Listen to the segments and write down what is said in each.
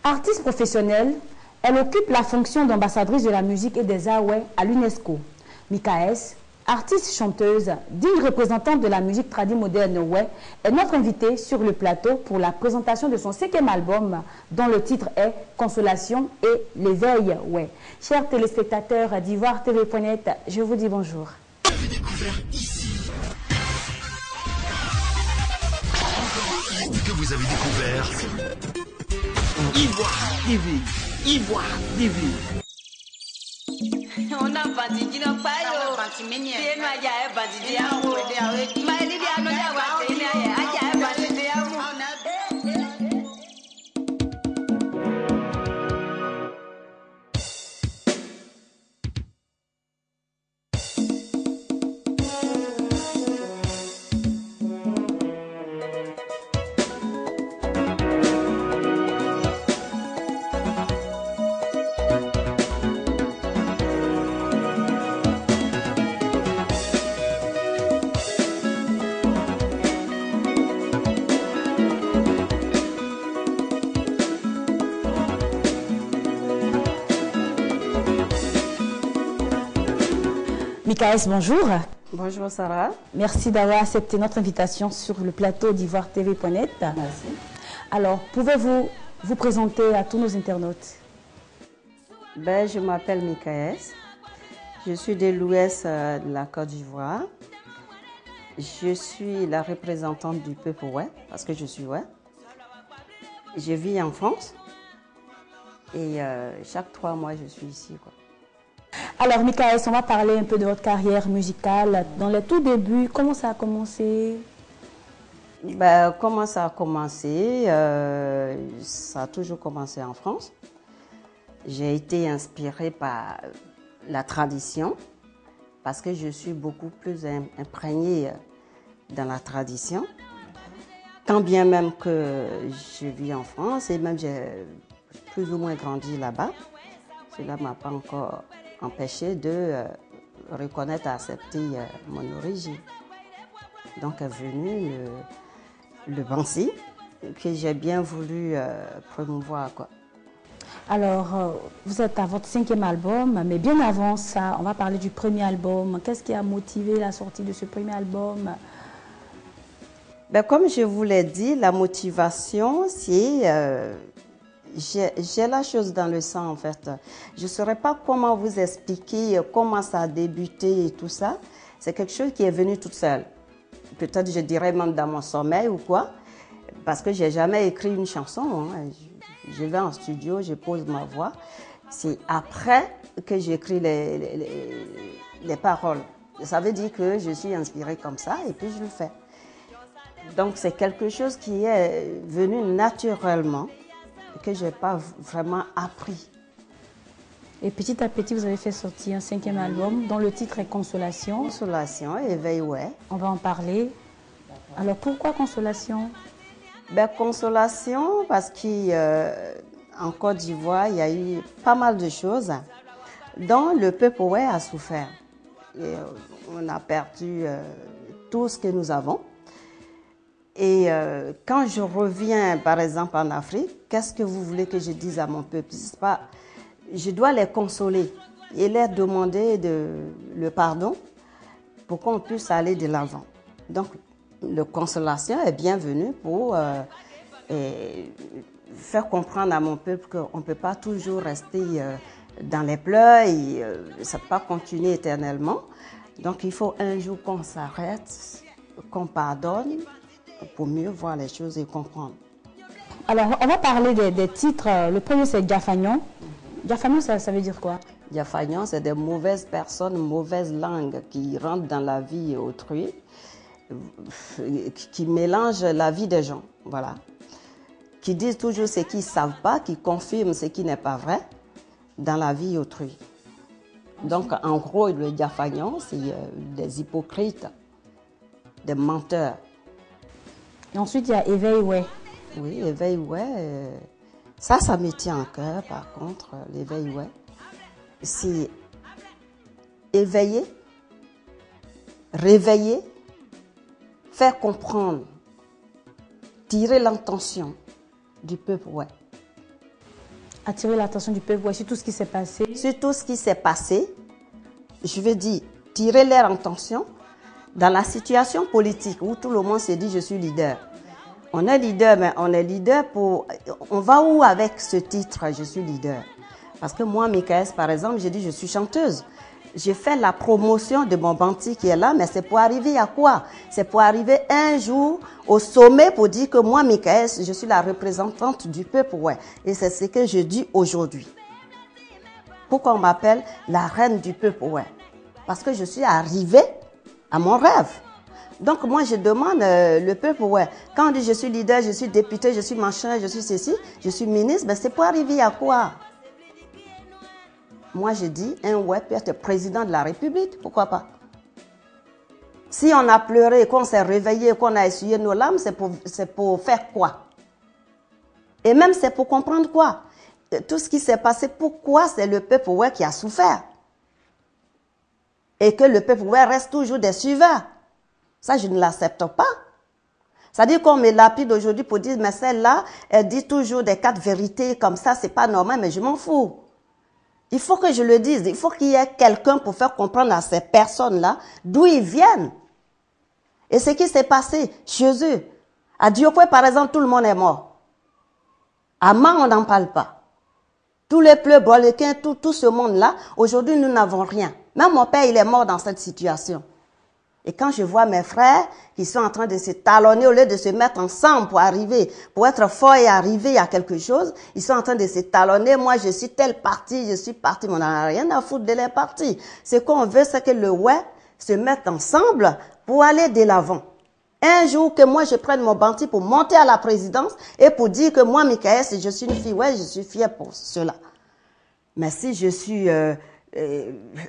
Artiste professionnelle, elle occupe la fonction d'ambassadrice de la musique et des arts à l'UNESCO. Mikaes, artiste chanteuse, digne représentante de la musique tradie moderne est notre invitée sur le plateau pour la présentation de son 5e album dont le titre est Consolation et l'éveil. Chers téléspectateurs d'Ivoire TV.net, je vous dis bonjour. Vous avez découvert ici. Que vous avez découvert Ivoire TV. Ivoire TV. On a bandit dans payo. C'est moi qui ai bandit d'amour. Mais il y a nos avances, il y a bandit d'amour. Mikaes, bonjour. Bonjour Sarah. Merci d'avoir accepté notre invitation sur le plateau d'Ivoire TV.net. Merci. Alors, pouvez-vous vous présenter à tous nos internautes? Je m'appelle Mikaes. Je suis de l'ouest de la Côte d'Ivoire. Je suis la représentante du peuple parce que je suis Je vis en France et chaque 3 mois, je suis ici. Alors, Mikaes, on va parler un peu de votre carrière musicale. Dans les tout débuts, comment ça a commencé? Comment ça a commencé? Ça a toujours commencé en France. J'ai été inspirée par la tradition parce que je suis beaucoup plus imprégnée dans la tradition. Quand bien même que je vis en France et même j'ai plus ou moins grandi là-bas, cela ne m'a pas encore empêché de reconnaître et accepter mon origine. Donc est venu le Bansi que j'ai bien voulu promouvoir. Alors, vous êtes à votre 5e album, mais bien avant ça, on va parler du premier album. Qu'est-ce qui a motivé la sortie de ce premier album? Comme je vous l'ai dit, la motivation, c'est... j'ai la chose dans le sang, en fait. Je ne saurais pas comment vous expliquer comment ça a débuté et tout ça. C'est quelque chose qui est venu toute seule. Peut-être, je dirais même dans mon sommeil ou quoi. Parce que je n'ai jamais écrit une chanson. Je vais en studio, je pose ma voix. C'est après que j'écris les paroles. Ça veut dire que je suis inspirée comme ça et puis je le fais. Donc, c'est quelque chose qui est venu naturellement, que je n'ai pas vraiment appris. Et petit à petit, vous avez fait sortir un 5e album dont le titre est Consolation. Consolation, éveil, On va en parler. Alors, pourquoi Consolation? Consolation, parce qu'en Côte d'Ivoire, il y a eu pas mal de choses dont le peuple a souffert. Et on a perdu tout ce que nous avons. Et quand je reviens, par exemple, en Afrique, qu'est-ce que vous voulez que je dise à mon peuple? Je dois les consoler et leur demander le pardon pour qu'on puisse aller de l'avant. Donc, la consolation est bienvenue pour faire comprendre à mon peuple qu'on ne peut pas toujours rester dans les pleurs et ça ne peut pas continuer éternellement. Donc, il faut un jour qu'on s'arrête, qu'on pardonne, pour mieux voir les choses et comprendre. Alors, on va parler des titres. Le premier, c'est Diafagnon. Diafagnon, ça veut dire quoi? Diafagnon, c'est des mauvaises personnes, mauvaises langues qui rentrent dans la vie autrui, qui mélangent la vie des gens, voilà. Qui disent toujours ce qu'ils ne savent pas, qui confirment ce qui n'est pas vrai dans la vie autrui. Donc, en gros, le Diafagnon, c'est des hypocrites, des menteurs. Et ensuite, il y a Éveil, Oui, éveil, ça me tient à cœur, par contre, l'éveil, C'est éveiller, réveiller, faire comprendre, tirer l'intention du peuple, Attirer l'attention du peuple, ouais, sur tout ce qui s'est passé. Sur tout ce qui s'est passé, je veux dire, tirer leur attention dans la situation politique où tout le monde se dit je suis leader. On est leader, mais on est leader pour... On va où avec ce titre, je suis leader? Parce que moi, Mikaes, par exemple, j'ai dit je suis chanteuse. J'ai fait la promotion de mon banti qui est là, mais c'est pour arriver à quoi? C'est pour arriver un jour au sommet pour dire que moi, Mikaes, je suis la représentante du peuple, ouais. Et c'est ce que je dis aujourd'hui. Pourquoi on m'appelle la reine du peuple, ouais? Parce que je suis arrivée à mon rêve. Donc moi, je demande le peuple, ouais. Quand on dit je suis leader, je suis député, je suis machin, je suis ceci, je suis ministre, ben c'est pour arriver à quoi? Moi, je dis, un ouais peut être président de la République, pourquoi pas? Si on a pleuré, qu'on s'est réveillé, qu'on a essuyé nos larmes, c'est pour faire quoi? Et même c'est pour comprendre quoi? Tout ce qui s'est passé, pourquoi c'est le peuple ouais qui a souffert? Et que le peuple ouais reste toujours des suiveurs. Ça, je ne l'accepte pas. C'est-à-dire qu'on me lapide aujourd'hui pour dire, mais celle-là, elle dit toujours des 4 vérités comme ça, c'est pas normal, mais je m'en fous. Il faut que je le dise, il faut qu'il y ait quelqu'un pour faire comprendre à ces personnes-là d'où ils viennent. Et ce qui s'est passé chez eux. À Diokwe, par exemple, tout le monde est mort. À Man, on n'en parle pas. Tous les pleurs, Bolequin, tout ce monde-là, aujourd'hui, nous n'avons rien. Même mon père, il est mort dans cette situation. Et quand je vois mes frères qui sont en train de se talonner au lieu de se mettre ensemble pour arriver, pour être forts et arriver à quelque chose, ils sont en train de se talonner. Moi, je suis tel parti, je suis parti, mais on n'a rien à foutre de les partis. Ce qu'on veut, c'est que le ouais se mette ensemble pour aller de l'avant. Un jour que moi, je prenne mon banti pour monter à la présidence et pour dire que moi, Mikaes, je suis une fille, ouais, je suis fière pour cela. Mais si je suis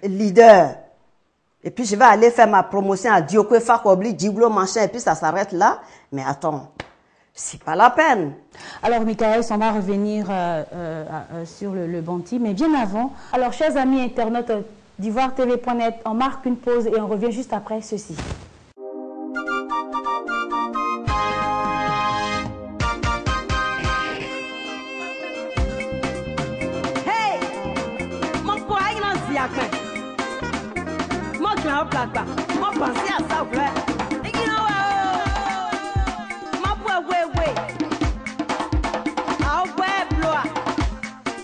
leader, et puis je vais aller faire ma promotion à Diokwe, Fakobli, Djiblo, machin, et puis ça s'arrête là. Mais attends, c'est pas la peine. Alors, Mikaes, on va revenir sur le banti, mais bien avant. Alors, chers amis internautes d'ivoire-tv.net, on marque une pause et on revient juste après ceci. Hey! Mon poids, il en s'y a fait. Mon pensée à ça, frère. Et qui n'en va? Ma poids, ouais. Ah, ouais, bloa.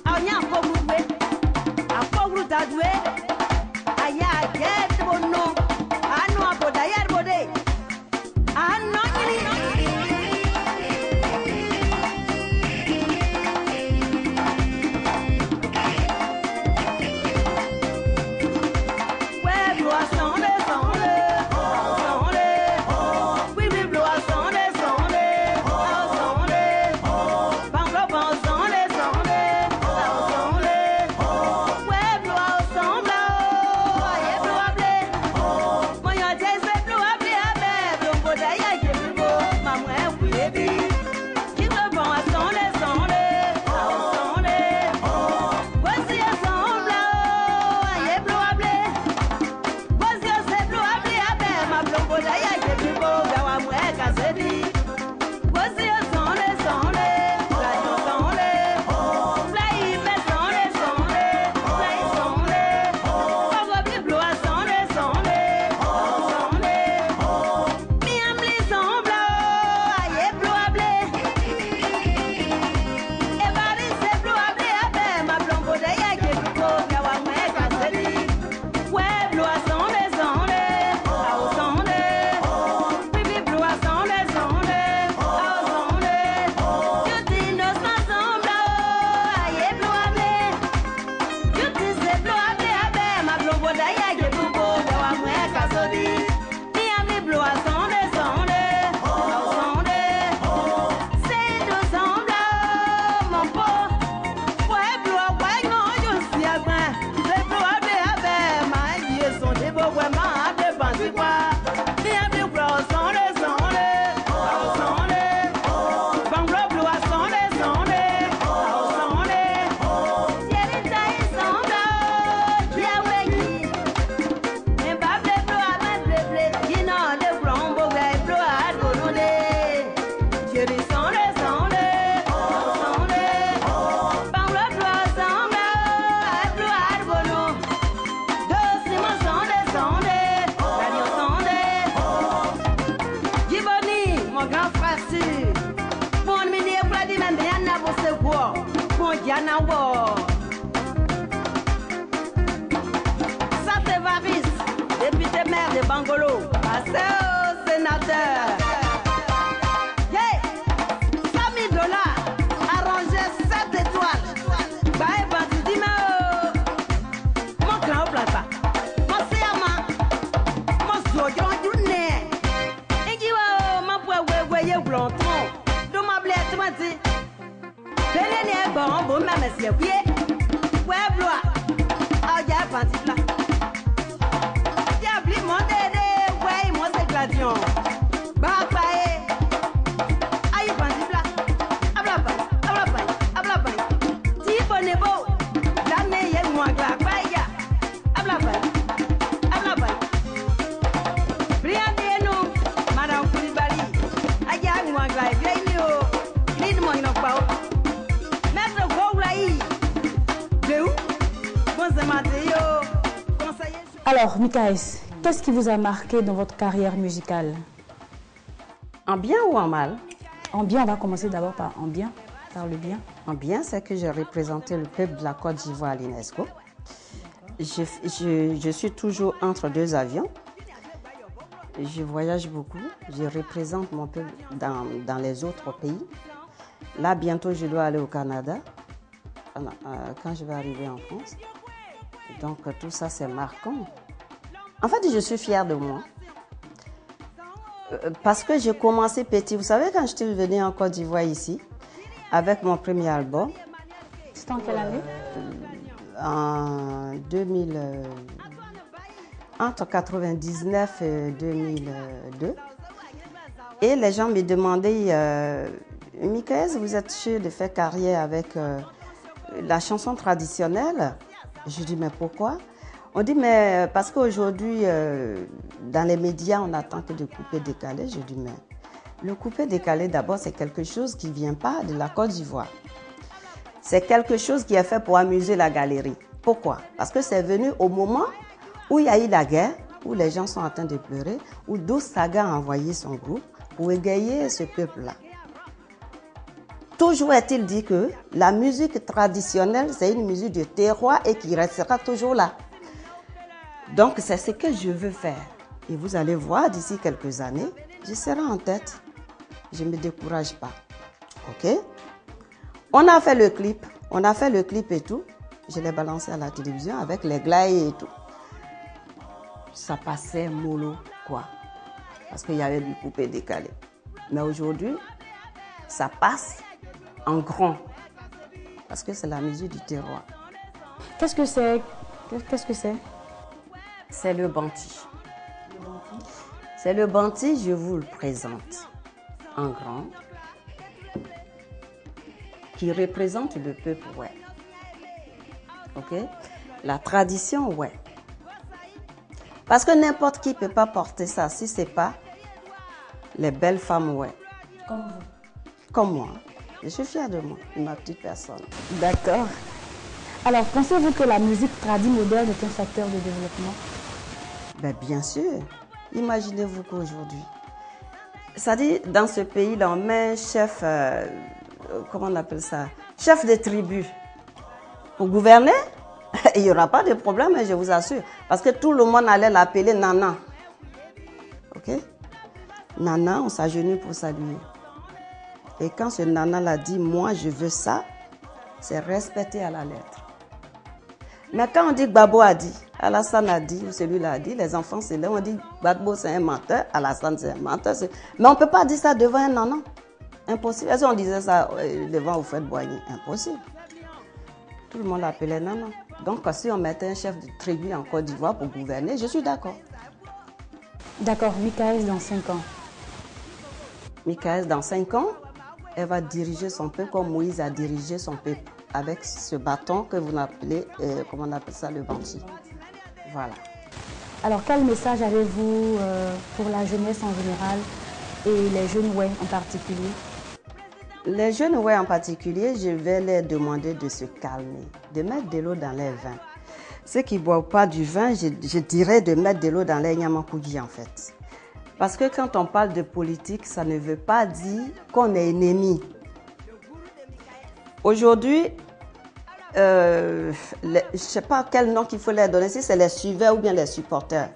Ah, n'y a pas de ah, pas de dadoué. Ah, y a guette, bon nom. Ah, non, à boda, y'a bodé. Ah, non, ouais, bloa, sans le. Bangolo, passez au sénateur. Yeah, 100 000 $, arranger 7 étoiles. Bah, et bah, tu dis, mais mon grand plat, mon séama, mon soyon du nez. Et qui va, ma poêle, ouais, blanton. De ma blette, tu m'as dit. Belle n'est bon, bon, ma monsieur, oui. Ouais, blois. Ah, y'a un panty là. Diable, mon dédé, ouais, moi c'est gladion. Bah, paye. Aïe, panty là. Abla, si bon est beau. L'année, y'a moi, gla, paye. Abla, Briandé, nous, Madame Koulibaly. Aïe, moi, gla, viens, nous. Lide, moi, non, pas. Maître Goulaï. De où? Bon, c'est Mathéo. Conseiller. Alors, Mikaes, qu'est-ce qui vous a marqué dans votre carrière musicale? En bien ou en mal? En bien, on va commencer d'abord par en bien, par le bien. En bien, c'est que j'ai représenté le peuple de la Côte d'Ivoire à l'UNESCO. Je suis toujours entre deux avions. Je voyage beaucoup. Je représente mon peuple dans les autres pays. Là, bientôt, je dois aller au Canada quand je vais arriver en France. Donc, tout ça, c'est marquant. En fait, je suis fière de moi. Parce que j'ai commencé petit. Vous savez, quand je suis venue en Côte d'Ivoire ici, avec mon premier album, C'était en quelle année? en 2000, entre 99 et 2002. Et les gens me demandaient, Mikaes, vous êtes sûr de faire carrière avec la chanson traditionnelle? Je dis, mais pourquoi? On dit, mais parce qu'aujourd'hui, dans les médias, on n'attend que de coupé-décalé. Je dis, mais le coupé-décalé, d'abord, c'est quelque chose qui ne vient pas de la Côte d'Ivoire. C'est quelque chose qui est fait pour amuser la galerie. Pourquoi? Parce que c'est venu au moment où il y a eu la guerre, où les gens sont en train de pleurer, où Doss Saga a envoyé son groupe pour égayer ce peuple-là. Toujours est-il dit que la musique traditionnelle, c'est une musique de terroir et qui restera toujours là. Donc, c'est ce que je veux faire. Et vous allez voir, d'ici quelques années, je serai en tête. Je ne me décourage pas. OK? On a fait le clip et tout. Je l'ai balancé à la télévision avec les glaïs et tout. Ça passait mollo, quoi. Parce qu'il y avait du coupé décalé. Mais aujourd'hui, ça passe en grand. Parce que c'est la musique du terroir. Qu'est-ce que c'est? C'est le banti. C'est le banti, je vous le présente en grand, qui représente le peuple, ouais. Ok? La tradition, ouais. Parce que n'importe qui ne peut pas porter ça si ce n'est pas les belles femmes, ouais. Comme vous. Comme moi. Je suis fière de moi, de ma petite personne. D'accord. Alors, pensez-vous que la musique moderne est un facteur de développement? Ben, bien sûr. Imaginez-vous qu'aujourd'hui, c'est-à-dire dans ce pays-là, on met un chef, comment on appelle ça, chef de tribu pour gouverner. Il n'y aura pas de problème, je vous assure. Parce que tout le monde allait l'appeler Nana. Ok? Nana, on s'agenouille pour saluer. Et quand ce Nana l'a dit, moi je veux ça, c'est respecté à la lettre. Mais quand on dit Gbagbo a dit, Alassane a dit, ou celui-là a dit, les enfants c'est là, on dit Gbagbo c'est un menteur, Alassane c'est un menteur. Mais on ne peut pas dire ça devant un Nana. Impossible. Est-ce qu'on disait ça devant Houphouët-Boigny? Impossible. Tout le monde l'appelait Nana. Donc si on mettait un chef de tribu en Côte d'Ivoire pour gouverner, je suis d'accord. D'accord, Mikaes dans 5 ans. Mikaes dans 5 ans, elle va diriger son peuple comme Moïse a dirigé son peuple, avec ce bâton que vous appelez, comment on appelle ça, le banti. Voilà. Alors, quel message avez-vous pour la jeunesse en général et les jeunes ouais en particulier? Les jeunes ouais en particulier, je vais leur demander de se calmer, de mettre de l'eau dans les vins. Ceux qui ne boivent pas du vin, je dirais de mettre de l'eau dans les nyamakoudi en fait. Parce que quand on parle de politique, ça ne veut pas dire qu'on est ennemi. Aujourd'hui, je ne sais pas quel nom qu'il faut leur donner, si c'est les suiveurs ou bien les supporters.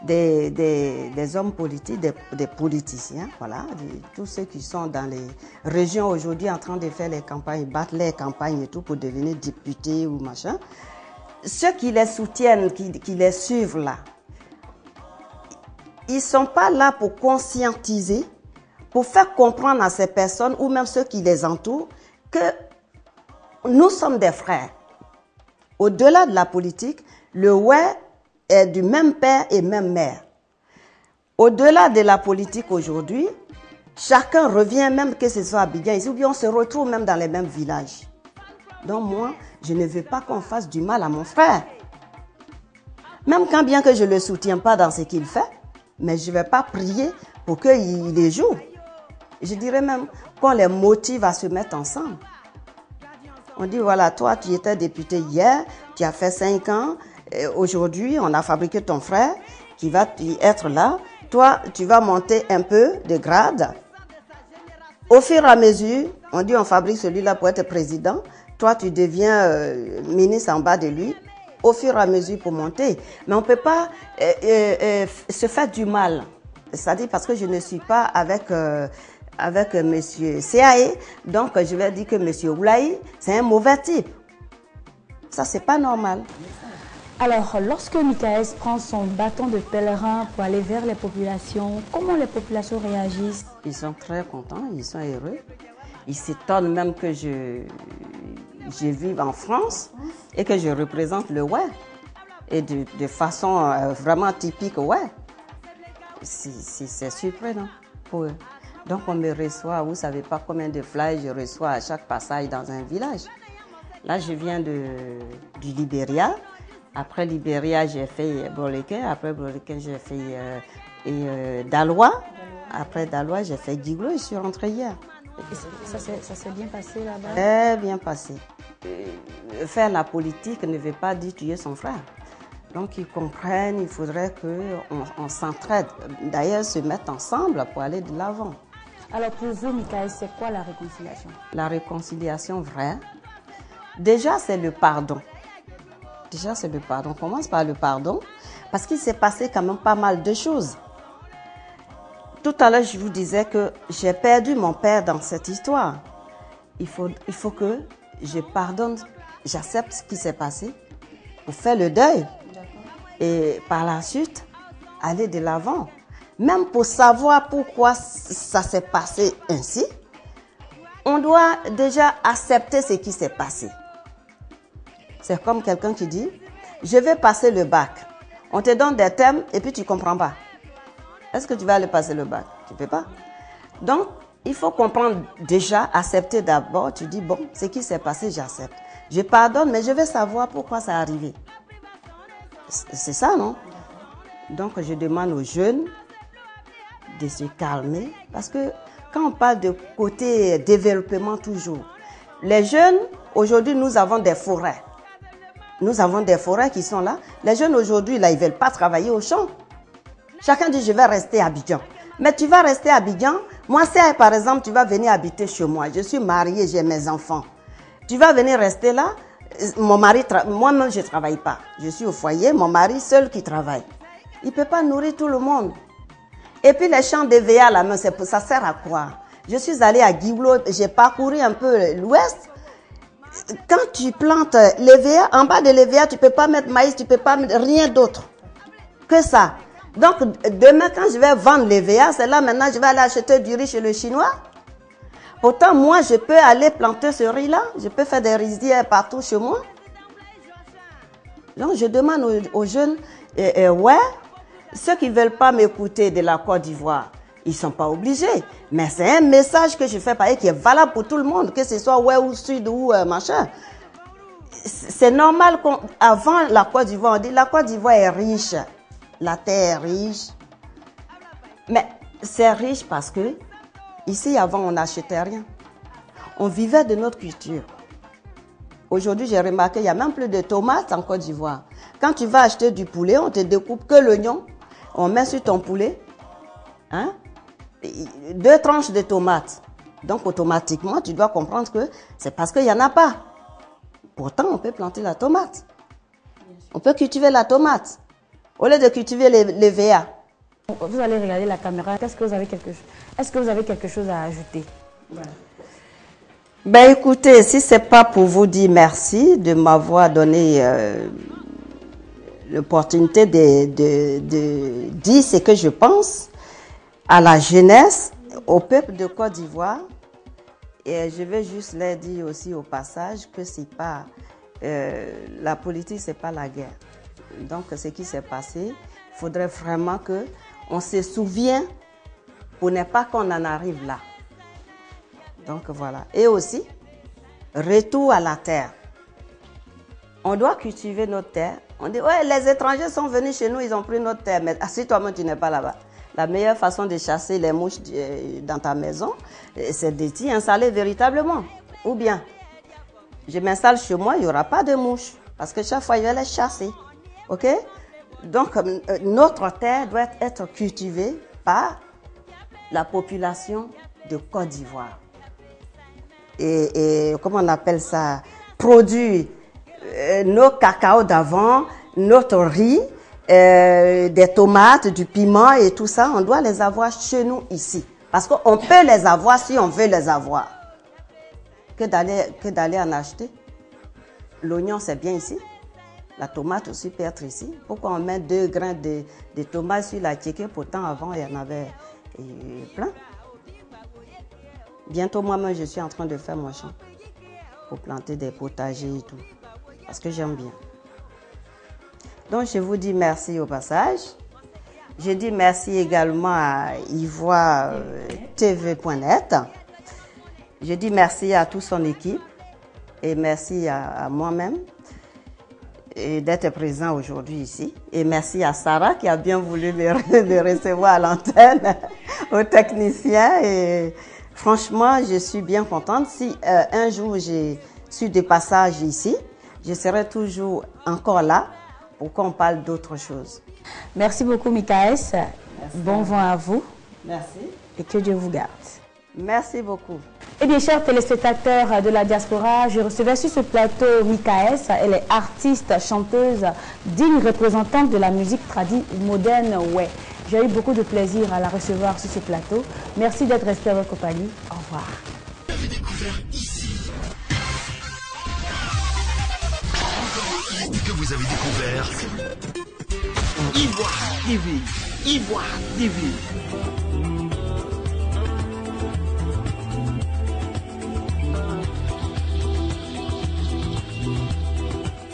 des hommes politiques, des politiciens, voilà, tous ceux qui sont dans les régions aujourd'hui en train de faire les campagnes, battre les campagnes et tout pour devenir députés ou machin. Ceux qui les soutiennent, qui les suivent là, ils ne sont pas là pour conscientiser, pour faire comprendre à ces personnes ou même ceux qui les entourent que nous sommes des frères. Au-delà de la politique, le ouais est du même père et même mère. Au-delà de la politique aujourd'hui, chacun revient, même que ce soit à Abidjan ici, ou bien on se retrouve même dans les mêmes villages. Donc moi, je ne veux pas qu'on fasse du mal à mon frère. Même quand bien que je ne le soutiens pas dans ce qu'il fait, mais je ne vais pas prier pour qu'il les joue. Je dirais même qu'on les motive à se mettre ensemble. On dit, voilà, toi, tu étais député hier, tu as fait 5 ans, aujourd'hui, on a fabriqué ton frère qui va être là. Toi, tu vas monter un peu de grade. Au fur et à mesure, on dit, on fabrique celui-là pour être président. Toi, tu deviens ministre en bas de lui. Au fur et à mesure pour monter. Mais on ne peut pas se faire du mal. C'est-à-dire parce que je ne suis pas avec M. CAE, donc je vais dire que M. Oulaï, c'est un mauvais type. Ça, c'est pas normal. Alors, lorsque Mikaès prend son bâton de pèlerin pour aller vers les populations, comment les populations réagissent? Ils sont très contents, ils sont heureux. Ils s'étonnent même que je vive en France et que je représente le ouais. Et de façon vraiment typique, ouais. C'est surprenant pour eux. Donc on me reçoit, vous ne savez pas combien de flyers je reçois à chaque passage dans un village. Là, je viens du Libéria. Après Libéria, j'ai fait Broléquin. Après Broléquin, j'ai fait Daloa. Après Daloa, j'ai fait Guiglo et je suis rentrée hier. Ça s'est bien passé là-bas? Très bien passé. Faire la politique ne veut pas dire tuer son frère. Donc ils comprennent, il faudrait qu'on s'entraide. D'ailleurs, se mettre ensemble pour aller de l'avant. Alors pour vous, Mikaès, c'est quoi la réconciliation? La réconciliation vraie, déjà c'est le pardon. Déjà c'est le pardon. On commence par le pardon parce qu'il s'est passé quand même pas mal de choses. Tout à l'heure, je vous disais que j'ai perdu mon père dans cette histoire. Il faut que je pardonne, j'accepte ce qui s'est passé pour faire le deuil. Et par la suite, aller de l'avant. Même pour savoir pourquoi ça s'est passé ainsi, on doit déjà accepter ce qui s'est passé. C'est comme quelqu'un qui dit, je vais passer le bac. On te donne des thèmes et puis tu ne comprends pas. Est-ce que tu vas aller passer le bac? Tu ne peux pas. Donc, il faut comprendre déjà, accepter d'abord. Tu dis, bon, ce qui s'est passé, j'accepte. Je pardonne, mais je veux savoir pourquoi ça est arrivé. C'est ça, non? Donc, je demande aux jeunes de se calmer. Parce que quand on parle de côté développement toujours, les jeunes, aujourd'hui, nous avons des forêts. Nous avons des forêts qui sont là. Les jeunes aujourd'hui, là, ils ne veulent pas travailler au champ. Chacun dit, je vais rester à Abidjan. Mais tu vas rester à Abidjan. Moi, si par exemple, tu vas venir habiter chez moi. Je suis mariée, j'ai mes enfants. Tu vas venir rester là. Mon mari, moi-même, je ne travaille pas. Je suis au foyer, mon mari seul qui travaille. Il ne peut pas nourrir tout le monde. Et puis les champs d'EVA, là, ça sert à quoi? Je suis allée à Guiblo, j'ai parcouru un peu l'ouest. Quand tu plantes l'EVA, en bas de l'EVA, tu ne peux pas mettre maïs, tu ne peux pas mettre rien d'autre que ça. Donc, demain, quand je vais vendre l'EVA, c'est là maintenant, je vais aller acheter du riz chez le Chinois. Pourtant, moi, je peux aller planter ce riz-là. Je peux faire des rizières partout chez moi. Donc, je demande aux jeunes, ouais, ceux qui ne veulent pas m'écouter de la Côte d'Ivoire, ils ne sont pas obligés. Mais c'est un message que je fais pareil qui est valable pour tout le monde, que ce soit ouais ou sud ou machin. C'est normal qu'avant la Côte d'Ivoire, on dit la Côte d'Ivoire est riche. La terre est riche. Mais c'est riche parce que ici, avant, on n'achetait rien. On vivait de notre culture. Aujourd'hui, j'ai remarqué, il n'y a même plus de tomates en Côte d'Ivoire. Quand tu vas acheter du poulet, on te découpe que l'oignon. On met sur ton poulet 2 tranches de tomates. Donc, automatiquement, tu dois comprendre que c'est parce qu'il n'y en a pas. Pourtant, on peut planter la tomate. On peut cultiver la tomate. au lieu de cultiver les VA. Vous allez regarder la caméra. Est-ce que vous avez quelque chose à ajouter? Ben écoutez, si c'est pas pour vous dire merci de m'avoir donné l'opportunité de dire ce que je pense à la jeunesse, au peuple de Côte d'Ivoire, et je vais juste leur dire aussi au passage que c'est pas la politique, c'est pas la guerre. Donc ce qui s'est passé, il faudrait vraiment que on se souvienne pour ne pas qu'on en arrive là. Donc voilà. Et aussi, retour à la terre. On doit cultiver notre terre. On dit, ouais, les étrangers sont venus chez nous, ils ont pris notre terre. Mais si toi-même tu n'es pas là-bas, la meilleure façon de chasser les mouches dans ta maison, c'est de t'y installer véritablement. Ou bien, je m'installe chez moi, il n'y aura pas de mouches. Parce que chaque fois, je vais les chasser. OK? Donc, notre terre doit être cultivée par la population de Côte d'Ivoire. Et comment on appelle ça? Produire nos cacao d'avant, notre riz, des tomates, du piment et tout ça, on doit les avoir chez nous ici. Parce qu'on peut les avoir si on veut les avoir. Que d'aller en acheter. L'oignon, c'est bien ici. La tomate aussi peut être ici. Pourquoi on met 2 grains de tomates sur la tchéké? Pourtant, avant, il y en avait plein. Bientôt, moi-même, je suis en train de faire mon champ pour planter des potagers et tout. Parce que j'aime bien. Donc, je vous dis merci au passage. Je dis merci également à ivoire-tv.net. Je dis merci à toute son équipe et merci à moi-même d'être présent aujourd'hui ici. Et merci à Sarah qui a bien voulu me recevoir à l'antenne, aux techniciens. Et franchement, je suis bien contente. Si un jour je suis de passage ici, je serai toujours encore là pour qu'on parle d'autre chose. Merci beaucoup, Mikaes. Bon vent à vous. Merci. Et que Dieu vous garde. Merci beaucoup. Eh bien, chers téléspectateurs de la diaspora, je recevais sur ce plateau Mikaes. Elle est artiste, chanteuse, digne représentante de la musique tradie moderne. Ouais. J'ai eu beaucoup de plaisir à la recevoir sur ce plateau. Merci d'être resté à votre compagnie. Au revoir. Vous avez découvert ici. Que vous avez découvert Ivoire TV. Ivoire TV.